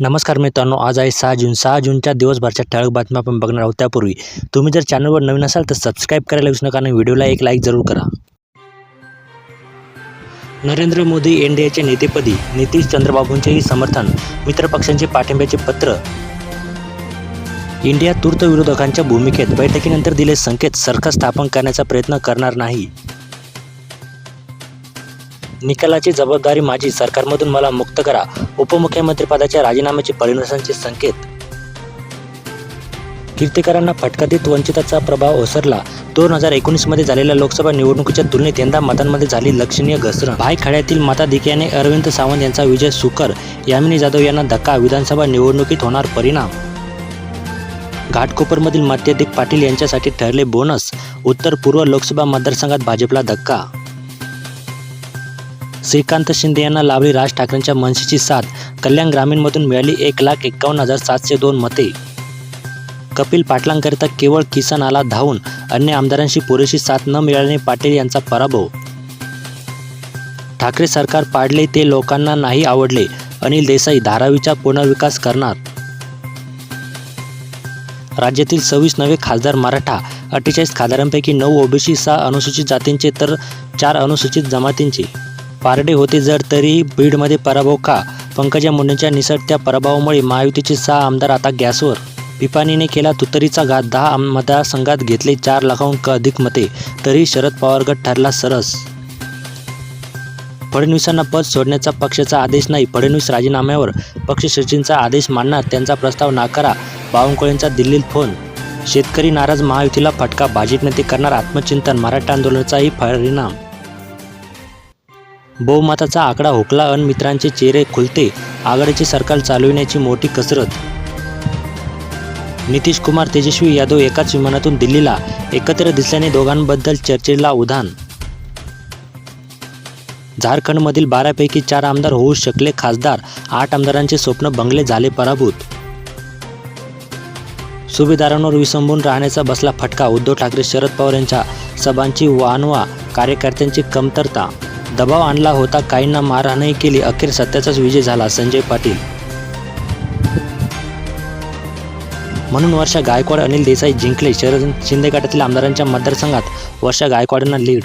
नमस्कार मित्रांनो, आज आहे 6 जून. 6 जूनच्या दिवसभरच्या ठळक बातम्या आपण बघणार आहोत. त्यापूर्वी तुम्ही जर चॅनलवर नवीन असाल तर सबस्क्राईब करायला विसरू नका आणि व्हिडिओला एक लाईक जरूर करा. नरेंद्र मोदी एनडीएच्या नेतेपदी, नितीश चंद्रबाबूंचेही समर्थन, मित्रपक्षांचे पाठिंब्याचे पत्र. इंडिया तूर्त विरोधकांच्या भूमिकेत, बैठकीनंतर दिले संकेत, सरकार स्थापन करण्याचा प्रयत्न करणार नाही. निकालाची जबाबदारी माझी, सरकारमधून मला मुक्त करा, उपमुख्यमंत्रीपदाच्या राजीनाम्याचे फडणवीसांचे संकेत. कीर्तीकरांना फटका देत वंचितचा प्रभाव ओसरला. 2019मध्ये झालेल्या लोकसभा निवडणुकीच्या तुलनेत यंदा मतांमध्ये झाली लक्षणीय घसरण. भायखळ्यातील मताधिक्याने अरविंद सावंत यांचा विजय सुकर, यामिनी जाधव यांना धक्का, विधानसभा निवडणुकीत होणार परिणाम. घाटकोपरमधील मात्याधिक पाटील यांच्यासाठी ठरले बोनस. उत्तर पूर्व लोकसभा मतदारसंघात भाजपला धक्का. श्रीकांत शिंदे यांना लाभली राज ठाकरेंच्या मनसेची साथ. कल्याण ग्रामीणमधून मिळाली 1,51,702 मते. कपिल पाटलांकरिता केवळ किसन आला धावून, अन्य आमदारांशी पुरेशी साथ न मिळाल्याने पाटील यांचा पराभव. ठाकरे सरकार पाडले ते लोकांना नाही आवडले. अनिल देसाई धारावीचा पुनर्विकास करणार. राज्यातील 26 नवे खासदार मराठा. 48 खासदारांपैकी 9 ओबीसी, 6 अनुसूचित जातींचे तर 4 अनुसूचित जमातींचे. पारडे होते जड तरीही बीडमध्ये पराभव का? पंकजा मुंडेंच्या निसटत्या पराभवामुळे महायुतीचे 6 आमदार आता गॅसवर. पिपाणीने केला तुतारीचा घात. 10 मतदारसंघात घेतले 4 लाखाहून अधिक मते, तरी शरद पवार गट ठरला सरस. फडणवीसांना पद सोडण्याचा पक्षाचा आदेश नाही. फडणवीस राजीनाम्यावर पक्षश्रेष्ठींचा आदेश मानणार, त्यांचा प्रस्ताव नाकारा. बावनकुळेंचा दिल्लीत फोन. शेतकरी नाराज, महायुतीला फटका. भाजप नेते करणार आत्मचिंतन. मराठा आंदोलनाचाही परिणाम. बहुमताचा आकडा हुकला अन मित्रांचे चेहरे खुलते. आघाडीचे सरकार चालविण्याची मोठी कसरत. नितीश कुमार, तेजस्वी यादव एकाच विमानातून दिल्लीला. एकत्र दिसल्याने दोघांबद्दल चर्चेला उधाण. झारखंडमधील 12 पैकी 4 आमदार होऊ शकले खासदार. 8 आमदारांचे स्वप्न बंगले झाले पराभूत. सुभेदारांवर विसंबून राहण्याचा बसला फटका. उद्धव ठाकरे, शरद पवार यांच्या सभांची वानवा. कार्यकर्त्यांची कमतरता. दबाव आणला होता, काहींना मारहाणही केली. अखेर सत्याचाच विजय झाला. संजय पाटील. म्हणून वर्षा गायकवाड, अनिल देसाई जिंकले. शरद शिंदे गटातील आमदारांच्या मतदारसंघात वर्षा गायकवाडांना लीड.